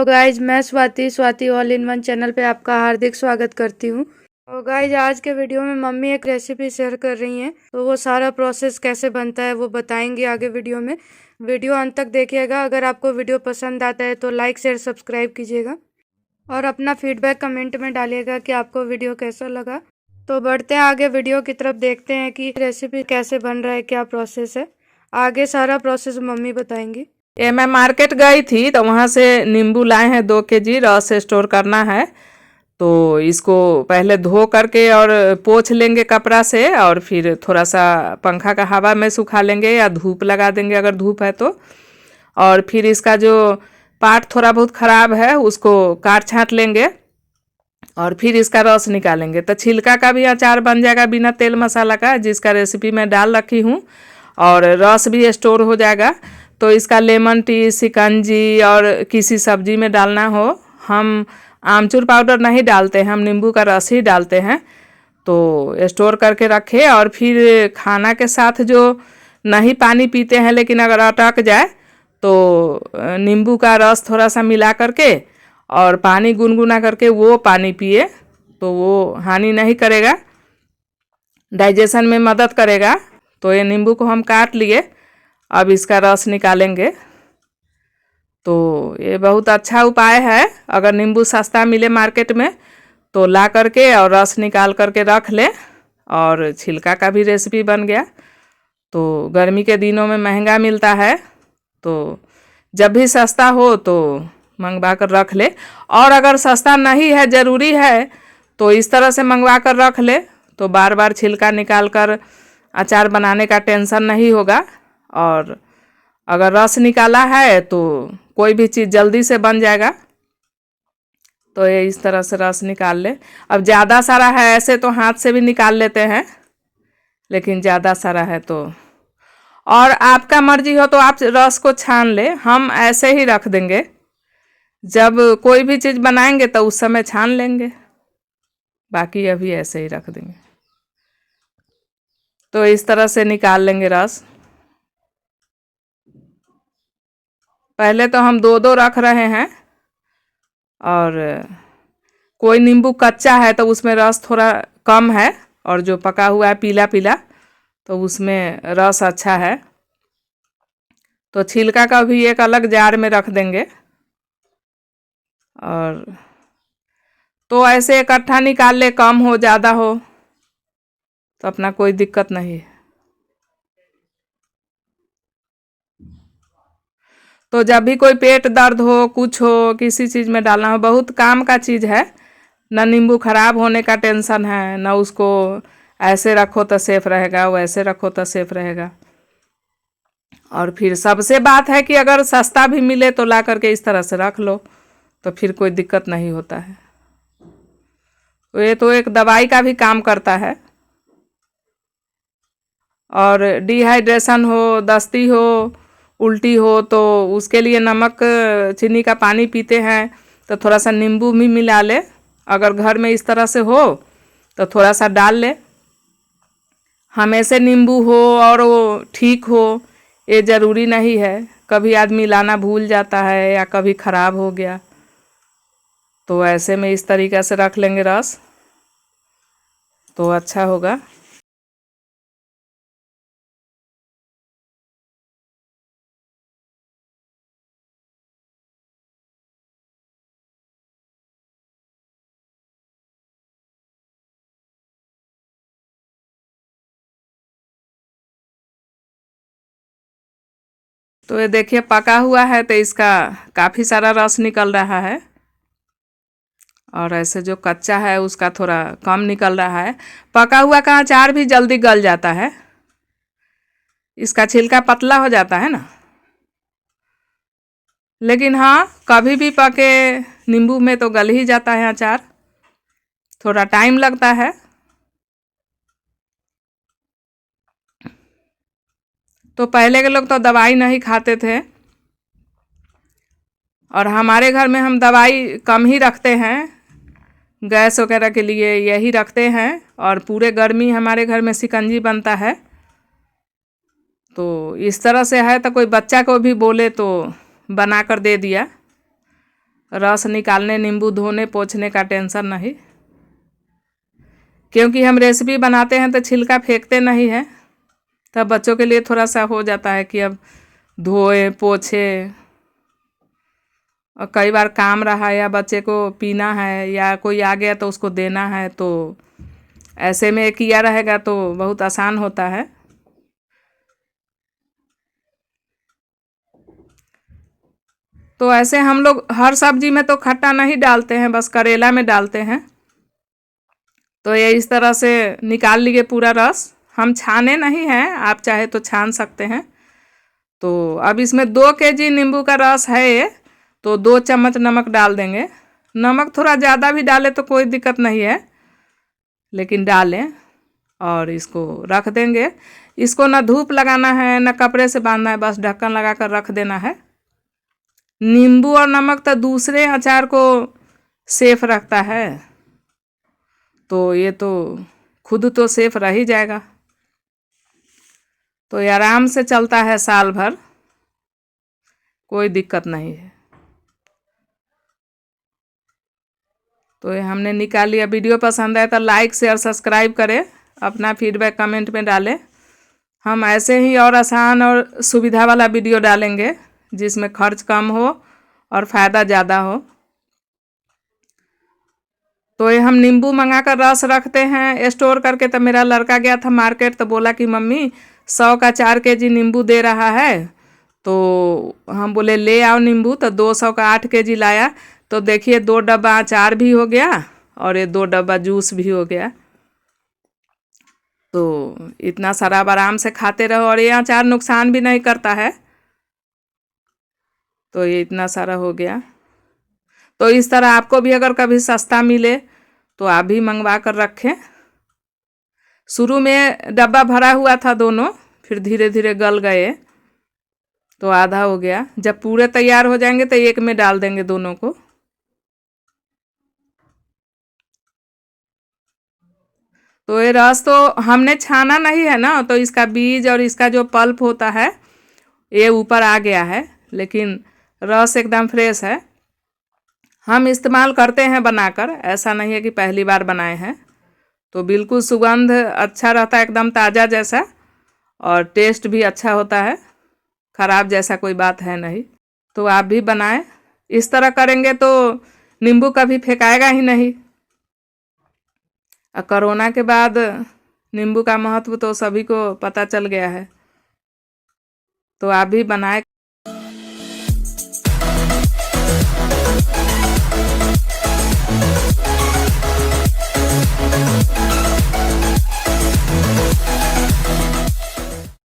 Hello guys, मैं Swati all in one channel पे आपका हार्दिक स्वागत करती हूँ। और गाइज, आज के वीडियो में मम्मी एक रेसिपी शेयर कर रही हैं, तो वो सारा प्रोसेस कैसे बनता है वो बताएंगी आगे वीडियो में। वीडियो अंत तक देखिएगा। अगर आपको वीडियो पसंद आता है तो लाइक शेयर सब्सक्राइब कीजिएगा और अपना फीडबैक कमेंट में डालिएगा कि आपको वीडियो कैसा लगा। तो बढ़ते हैं आगे वीडियो की तरफ, देखते हैं कि रेसिपी कैसे बन रहा है, क्या प्रोसेस है। आगे सारा प्रोसेस मम्मी बताएंगी। ये मैं मार्केट गई थी तो वहाँ से नींबू लाए हैं 2 kg, रस स्टोर करना है। तो इसको पहले धो करके और पोंछ लेंगे कपड़ा से, और फिर थोड़ा सा पंखा का हवा में सुखा लेंगे या धूप लगा देंगे अगर धूप है तो। और फिर इसका जो पार्ट थोड़ा बहुत ख़राब है उसको काट छाँट लेंगे और फिर इसका रस निकालेंगे। तो छिलका का भी अचार बन जाएगा बिना तेल मसाला का, जिसका रेसिपी मैं डाल रखी हूँ, और रस भी स्टोर हो जाएगा। तो इसका लेमन टी, शिकंजी और किसी सब्जी में डालना हो, हम आमचूर पाउडर नहीं डालते हैं, हम नींबू का रस ही डालते हैं। तो स्टोर करके रखे, और फिर खाना के साथ जो नहीं पानी पीते हैं लेकिन अगर अटक जाए तो नींबू का रस थोड़ा सा मिला करके और पानी गुनगुना करके वो पानी पिए, तो वो हानि नहीं करेगा, डाइजेशन में मदद करेगा। तो ये नींबू को हम काट लिए, अब इसका रस निकालेंगे। तो ये बहुत अच्छा उपाय है। अगर नींबू सस्ता मिले मार्केट में तो ला करके और रस निकाल करके रख ले, और छिलका का भी रेसिपी बन गया। तो गर्मी के दिनों में महंगा मिलता है, तो जब भी सस्ता हो तो मंगवा कर रख ले। और अगर सस्ता नहीं है, ज़रूरी है, तो इस तरह से मंगवा कर रख ले, तो बार बार छिलका निकाल कर अचार बनाने का टेंशन नहीं होगा। और अगर रस निकाला है तो कोई भी चीज़ जल्दी से बन जाएगा। तो ये इस तरह से रस निकाल ले। अब ज़्यादा सारा है ऐसे तो हाथ से भी निकाल लेते हैं, लेकिन ज़्यादा सारा है तो, और आपका मर्जी हो तो आप रस को छान ले। हम ऐसे ही रख देंगे, जब कोई भी चीज़ बनाएंगे तो उस समय छान लेंगे, बाकी अभी ऐसे ही रख देंगे। तो इस तरह से निकाल लेंगे रस। पहले तो हम 2-2 रख रहे हैं, और कोई नींबू कच्चा है तो उसमें रस थोड़ा कम है, और जो पका हुआ है पीला पीला तो उसमें रस अच्छा है। तो छिलका का भी एक अलग जार में रख देंगे, और तो ऐसे इकट्ठा निकाल ले, कम हो ज़्यादा हो तो अपना कोई दिक्कत नहीं है। तो जब भी कोई पेट दर्द हो, कुछ हो, किसी चीज़ में डालना हो, बहुत काम का चीज़ है। ना नींबू खराब होने का टेंशन है, ना उसको ऐसे रखो तो सेफ रहेगा, वैसे रखो तो सेफ रहेगा। और फिर सबसे बात है कि अगर सस्ता भी मिले तो ला करके इस तरह से रख लो, तो फिर कोई दिक्कत नहीं होता है। तो ये तो एक दवाई का भी काम करता है। और डिहाइड्रेशन हो, दस्ती हो, उल्टी हो, तो उसके लिए नमक चीनी का पानी पीते हैं तो थोड़ा सा नींबू भी मिला ले। अगर घर में इस तरह से हो तो थोड़ा सा डाल ले। हमेशा नींबू हो और वो ठीक हो ये ज़रूरी नहीं है, कभी आदमी लाना भूल जाता है या कभी ख़राब हो गया, तो ऐसे में इस तरीक़े से रख लेंगे रस, तो अच्छा होगा। तो ये देखिए पका हुआ है, तो इसका काफ़ी सारा रस निकल रहा है, और ऐसे जो कच्चा है उसका थोड़ा कम निकल रहा है। पका हुआ का अचार भी जल्दी गल जाता है, इसका छिलका पतला हो जाता है ना। लेकिन हाँ, कभी भी पके नींबू में तो गल ही जाता है अचार, थोड़ा टाइम लगता है। तो पहले के लोग तो दवाई नहीं खाते थे, और हमारे घर में हम दवाई कम ही रखते हैं, गैस वगैरह के लिए यही रखते हैं। और पूरे गर्मी हमारे घर में शिकंजी बनता है। तो इस तरह से है, तो कोई बच्चा को भी बोले तो बना कर दे दिया। रस निकालने, नींबू धोने, पोंछने का टेंशन नहीं, क्योंकि हम रेसिपी बनाते हैं तो छिलका फेंकते नहीं हैं। तब बच्चों के लिए थोड़ा सा हो जाता है कि अब धोए पोछे, और कई बार काम रहा या बच्चे को पीना है या कोई आ गया तो उसको देना है, तो ऐसे में किया रहेगा तो बहुत आसान होता है। तो ऐसे हम लोग हर सब्जी में तो खट्टा नहीं डालते हैं, बस करेला में डालते हैं। तो ये इस तरह से निकाल लिए पूरा रस। हम छाने नहीं हैं, आप चाहे तो छान सकते हैं। तो अब इसमें 2 kg नींबू का रस है ये, तो 2 चम्मच नमक डाल देंगे। नमक थोड़ा ज़्यादा भी डाले तो कोई दिक्कत नहीं है, लेकिन डालें और इसको रख देंगे। इसको ना धूप लगाना है ना कपड़े से बांधना है, बस ढक्कन लगा कर रख देना है। नींबू और नमक तो दूसरे अचार को सेफ रखता है, तो ये तो खुद तो सेफ रह ही जाएगा। तो ये आराम से चलता है साल भर, कोई दिक्कत नहीं है। तो ये हमने निकाल लिया। वीडियो पसंद आए तो लाइक शेयर सब्सक्राइब करें, अपना फीडबैक कमेंट में डालें। हम ऐसे ही और आसान और सुविधा वाला वीडियो डालेंगे जिसमें खर्च कम हो और फ़ायदा ज़्यादा हो। तो ये हम नींबू मंगा कर रस रखते हैं स्टोर करके। तो मेरा लड़का गया था मार्केट, तो बोला कि मम्मी 100 का 4 kg नींबू दे रहा है। तो हम बोले ले आओ नींबू, तो 200 का 8 kg लाया। तो देखिए 2 डब्बा अचार भी हो गया और ये 2 डब्बा जूस भी हो गया। तो इतना सारा आप आराम से खाते रहो, और ये अचार नुकसान भी नहीं करता है। तो ये इतना सारा हो गया। तो इस तरह आपको भी अगर कभी सस्ता मिले तो आप भी मंगवा कर रखें। शुरू में डब्बा भरा हुआ था दोनों, फिर धीरे धीरे गल गए तो आधा हो गया। जब पूरे तैयार हो जाएंगे तो एक में डाल देंगे दोनों को। तो ये रस तो हमने छाना नहीं है ना, तो इसका बीज और इसका जो पल्प होता है ये ऊपर आ गया है, लेकिन रस एकदम फ्रेश है। हम इस्तेमाल करते हैं बनाकर, ऐसा नहीं है कि पहली बार बनाए हैं। तो बिल्कुल सुगंध अच्छा रहता है, एकदम ताज़ा जैसा, और टेस्ट भी अच्छा होता है, ख़राब जैसा कोई बात है नहीं। तो आप भी बनाएं, इस तरह करेंगे तो नींबू कभी फेंकाएगा ही नहीं। और कोरोना के बाद नींबू का महत्व तो सभी को पता चल गया है। तो आप भी बनाए